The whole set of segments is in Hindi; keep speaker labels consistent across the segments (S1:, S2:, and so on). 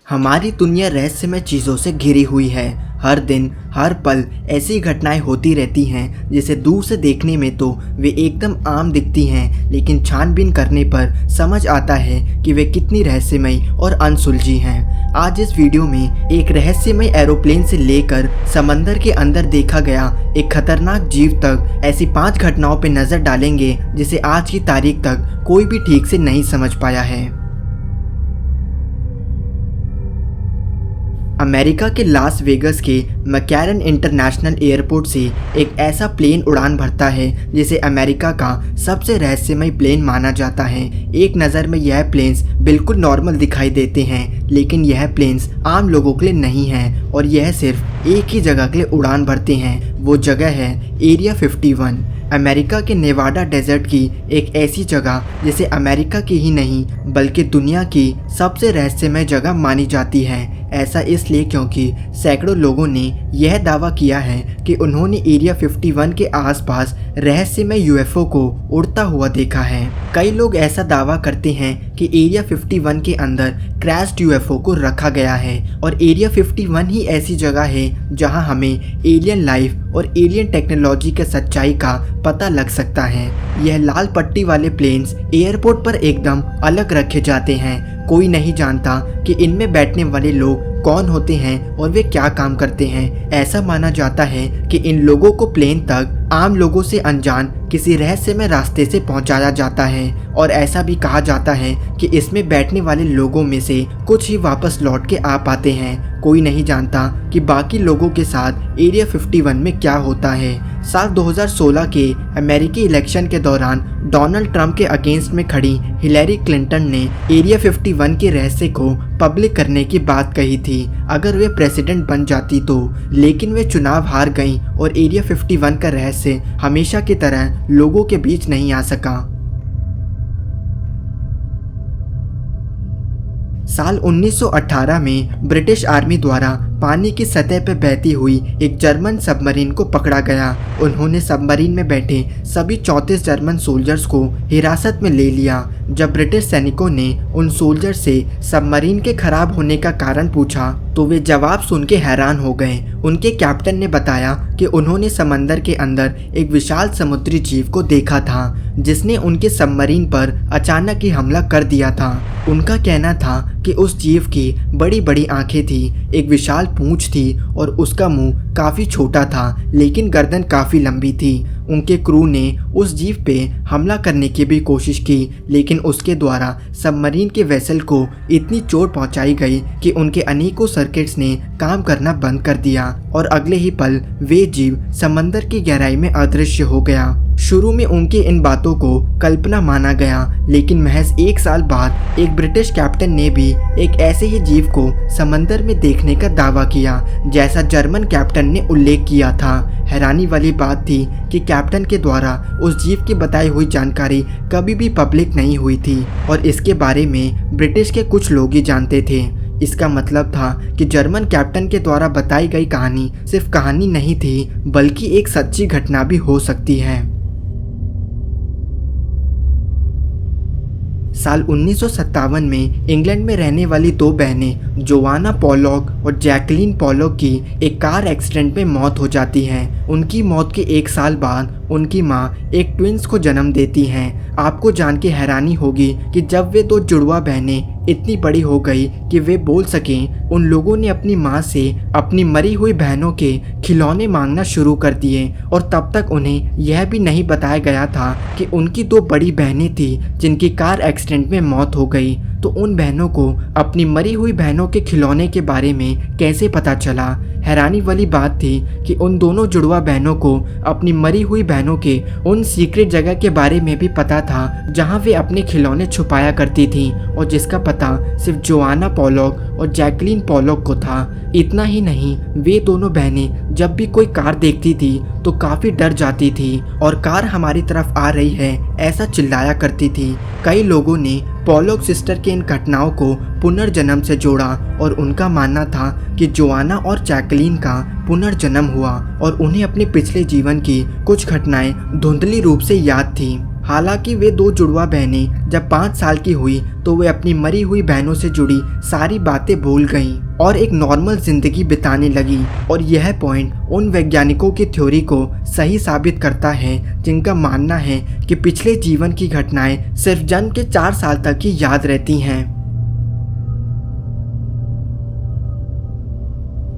S1: हमारी दुनिया रहस्यमय चीज़ों से घिरी हुई है। हर दिन हर पल ऐसी घटनाएं होती रहती हैं जिसे दूर से देखने में तो वे एकदम आम दिखती हैं, लेकिन छानबीन करने पर समझ आता है कि वे कितनी रहस्यमयी और अनसुलझी हैं। आज इस वीडियो में एक रहस्यमय एरोप्लेन से लेकर समंदर के अंदर देखा गया एक खतरनाक जीव तक ऐसी 5 घटनाओं पर नज़र डालेंगे जिसे आज की तारीख तक कोई भी ठीक से नहीं समझ पाया है। अमेरिका के लास वेगस के मैकैरन इंटरनेशनल एयरपोर्ट से एक ऐसा प्लेन उड़ान भरता है जिसे अमेरिका का सबसे रहस्यमय प्लेन माना जाता है। एक नज़र में यह प्लेन्स बिल्कुल नॉर्मल दिखाई देते हैं, लेकिन यह प्लेन्स आम लोगों के लिए नहीं हैं और यह सिर्फ एक ही जगह के लिए उड़ान भरते हैं। वो जगह है एरिया 51, अमेरिका के नेवाडा डेजर्ट की एक ऐसी जगह जिसे अमेरिका की ही नहीं बल्कि दुनिया की सबसे रहस्यमय जगह मानी जाती है। ऐसा इसलिए क्योंकि सैकड़ों लोगों ने यह दावा किया है कि उन्होंने एरिया 51 के आसपास रहस्यमय यूएफओ को उड़ता हुआ देखा है। कई लोग ऐसा दावा करते हैं कि एरिया 51 के अंदर क्रैश्ड यूएफओ को रखा गया है और एरिया 51 ही ऐसी जगह है जहां हमें एलियन लाइफ और एलियन टेक्नोलॉजी के सच्चाई का पता लग सकता है। यह लाल पट्टी वाले प्लेन्स एयरपोर्ट पर एकदम अलग रखे जाते हैं। कोई नहीं जानता कि इनमें बैठने वाले लोग कौन होते हैं और वे क्या काम करते हैं। ऐसा माना जाता है कि इन लोगों को प्लेन तक आम लोगों से अनजान किसी रहस्यमय रास्ते से पहुंचाया जाता है और ऐसा भी कहा जाता है कि इसमें बैठने वाले लोगों में से कुछ ही वापस लौट के आ पाते हैं। कोई नहीं जानता कि बाकी लोगों के साथ एरिया 51 में क्या होता है। साल 2016 के अमेरिकी इलेक्शन के दौरान डोनाल्ड ट्रंप के अगेंस्ट में खड़ी हिलेरी क्लिंटन ने एरिया 51 के रहस्य को पब्लिक करने की बात कही थी अगर वे प्रेसिडेंट बन जाती तो, लेकिन वे चुनाव हार गईं और एरिया 51 का रहस्य हमेशा की तरह लोगों के बीच नहीं आ सका। साल 1918 में ब्रिटिश आर्मी द्वारा पानी की सतह पर बहती हुई एक जर्मन सबमरीन को पकड़ा गया। उन्होंने सबमरीन में बैठे सभी 34 जर्मन सोल्जर्स को हिरासत में ले लिया। जब ब्रिटिश सैनिकों ने उन सोल्जर से सबमरीन के खराब होने का कारण पूछा तो वे जवाब सुन के हैरान हो गए। उनके कैप्टन ने बताया कि उन्होंने समंदर के अंदर एक विशाल समुद्री जीव को देखा था जिसने उनके सबमरीन पर अचानक ही हमला कर दिया था। उनका कहना था कि उस जीव की बड़ी बड़ी आंखें थी, एक विशाल पूंछ थी और उसका मुंह काफ़ी छोटा था लेकिन गर्दन काफ़ी लंबी थी। उनके क्रू ने उस जीव पे हमला करने की भी कोशिश की, लेकिन उसके द्वारा सबमरीन के वेसल को इतनी चोट पहुंचाई गई कि उनके अनेकों सर्किट्स ने काम करना बंद कर दिया और अगले ही पल वे जीव समंदर की गहराई में अदृश्य हो गया। शुरू में उनके इन बातों को कल्पना माना गया, लेकिन महज 1 साल बाद एक ब्रिटिश कैप्टन ने भी एक ऐसे ही जीव को समंदर में देखने का दावा किया जैसा जर्मन कैप्टन ने उल्लेख किया था। हैरानी वाली बात थी कि कैप्टन के द्वारा उस जीव की बताई हुई जानकारी कभी भी पब्लिक नहीं हुई थी और इसके बारे में ब्रिटिश के कुछ लोग ही जानते थे। इसका मतलब था कि जर्मन कैप्टन के द्वारा बताई गई कहानी सिर्फ कहानी नहीं थी बल्कि एक सच्ची घटना भी हो सकती है। साल 1957 में इंग्लैंड में रहने वाली 2 बहनें जोआना पॉलॉक और जैकलीन पॉलॉक की एक कार एक्सीडेंट में मौत हो जाती है। उनकी मौत के 1 साल बाद उनकी मां एक ट्विंस को जन्म देती हैं। आपको जान के हैरानी होगी कि जब वे 2 जुड़वा बहनें इतनी बड़ी हो गई कि वे बोल सकें, उन लोगों ने अपनी मां से अपनी मरी हुई बहनों के खिलौने मांगना शुरू कर दिए और तब तक उन्हें यह भी नहीं बताया गया था कि उनकी 2 बड़ी बहनें थी जिनकी कार एक्सीडेंट में मौत हो गई। तो उन बहनों को अपनी मरी हुई बहनों के खिलौने के बारे में कैसे पता चला? हैरानी वाली बात थी कि उन दोनों जुड़वा बहनों को अपनी मरी हुई बहनों के उन सीक्रेट जगह के बारे में भी पता था जहां वे अपने खिलौने छुपाया करती थीं और जिसका पता सिर्फ जोआना पॉलॉक और जैकलीन पॉलॉक को था। इतना ही नहीं, वे दोनों बहनें जब भी कोई कार देखती थी तो काफ़ी डर जाती थी और कार हमारी तरफ आ रही है ऐसा चिल्लाया करती थी। कई लोगों ने पॉलॉक सिस्टर के इन घटनाओं को पुनर्जन्म से जोड़ा और उनका मानना था कि जोआना और जैकलीन का पुनर्जन्म हुआ और उन्हें अपने पिछले जीवन की कुछ घटनाएं धुंधली रूप से याद थी। हालांकि वे दो जुड़वा बहनें जब 5 साल की हुई तो वे अपनी मरी हुई बहनों से जुड़ी सारी बातें भूल गईं और एक नॉर्मल जिंदगी बिताने लगी। और यह पॉइंट उन वैज्ञानिकों की थ्योरी को सही साबित करता है जिनका मानना है कि पिछले जीवन की घटनाएं सिर्फ जन्म के 4 साल तक ही याद रहती हैं।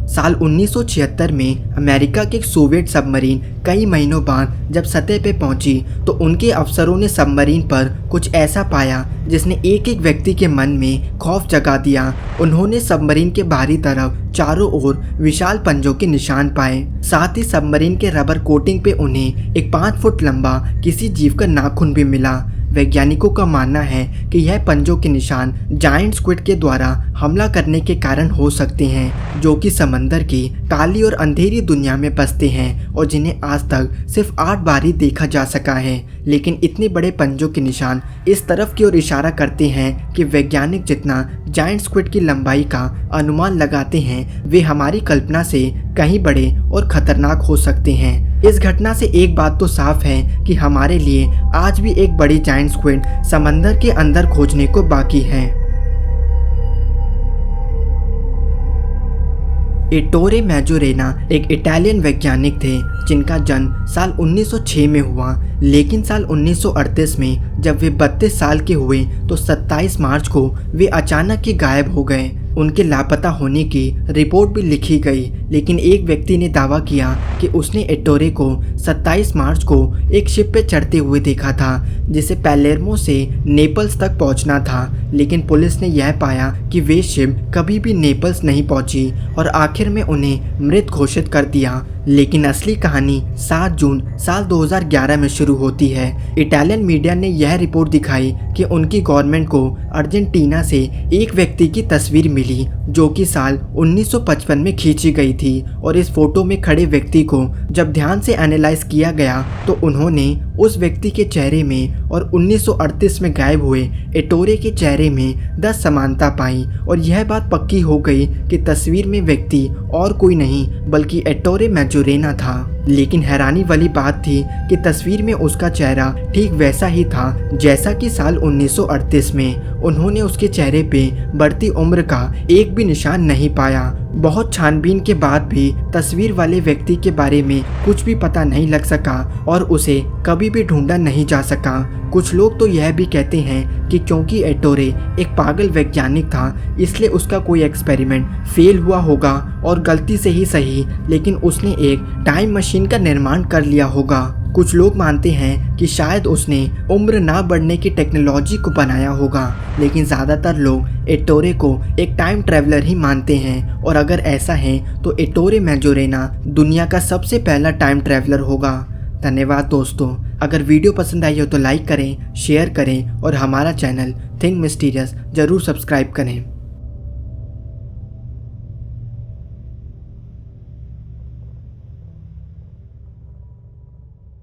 S1: साल 1976 में अमेरिका के एक सोवियत सबमरीन कई महीनों बाद जब सतह पे पहुंची तो उनके अफसरों ने सबमरीन पर कुछ ऐसा पाया जिसने एक एक व्यक्ति के मन में खौफ जगा दिया। उन्होंने सबमरीन के बाहरी तरफ चारों ओर विशाल पंजों के निशान पाए। साथ ही सबमरीन के रबर कोटिंग पे उन्हें एक 5 फुट लंबा किसी जीव का नाखून भी मिला। वैज्ञानिकों का मानना है कि यह पंजों के निशान जायंट स्क्विड के द्वारा हमला करने के कारण हो सकते हैं, जो कि समंदर की काली और अंधेरी दुनिया में बसते हैं और जिन्हें आज तक सिर्फ 8 बार ही देखा जा सका है। लेकिन इतने बड़े पंजों के निशान इस तरफ की ओर इशारा करते हैं कि वैज्ञानिक जितना जायंट स्क्विड की लंबाई का अनुमान लगाते हैं वे हमारी कल्पना से कहीं बड़े और खतरनाक हो सकते हैं। इस घटना से एक बात तो साफ है कि हमारे लिए आज भी एक बड़ी जायंट स्क्विड समंदर के अंदर खोजने को बाकी है। इट्टोरे मैजोरेना एक इटालियन वैज्ञानिक थे जिनका जन्म साल 1906 में हुआ, लेकिन साल 1938 में जब वे 32 साल के हुए तो 27 मार्च को वे अचानक ही गायब हो गए। उनके लापता होने की रिपोर्ट भी लिखी गई, लेकिन एक व्यक्ति ने दावा किया कि उसने इट्टोरे को 27 मार्च को एक शिप पे चढ़ते हुए देखा था जिसे पैलेर्मो से नेपल्स तक पहुंचना था। लेकिन पुलिस ने यह पाया कि वे शिप कभी भी नेपल्स नहीं पहुंची और आखिर में उन्हें मृत घोषित कर दिया। लेकिन असली कहानी 7 जून साल 2011 में शुरू होती है। इटालियन मीडिया ने यह रिपोर्ट दिखाई कि उनकी गवर्नमेंट को अर्जेंटीना से एक व्यक्ति की तस्वीर मिली जो कि साल 1955 में खींची गई थी। और इस फोटो में खड़े व्यक्ति को जब ध्यान से एनालाइज किया गया तो उन्होंने उस व्यक्ति के चेहरे में और 1938 में गायब हुए इट्टोरे के चेहरे में 10 समानता पाई और यह बात पक्की हो गई कि तस्वीर में व्यक्ति और कोई नहीं बल्कि इट्टोरे मैजोरेना था। लेकिन हैरानी वाली बात थी कि तस्वीर में उसका चेहरा ठीक वैसा ही था जैसा कि साल 1938 में। उन्होंने उसके चेहरे पे बढ़ती उम्र का एक भी निशान नहीं पाया। बहुत छानबीन के बाद भी तस्वीर वाले व्यक्ति के बारे में कुछ भी पता नहीं लग सका और उसे कभी भी ढूंढा नहीं जा सका। कुछ लोग तो यह भी कहते हैं कि क्योंकि इट्टोरे एक पागल वैज्ञानिक था इसलिए उसका कोई एक्सपेरिमेंट फेल हुआ होगा और गलती से ही सही, लेकिन उसने एक टाइम मशीन का निर्माण कर लिया होगा। कुछ लोग मानते हैं कि शायद उसने उम्र ना बढ़ने की टेक्नोलॉजी को बनाया होगा, लेकिन ज़्यादातर लोग इट्टोरे को एक टाइम ट्रैवलर ही मानते हैं। और अगर ऐसा है तो इट्टोरे मैजोरेना दुनिया का सबसे पहला टाइम ट्रैवलर होगा। धन्यवाद दोस्तों। अगर वीडियो पसंद आई हो तो लाइक करें, शेयर करें और हमारा चैनल थिंक मिस्टीरियस ज़रूर सब्सक्राइब करें।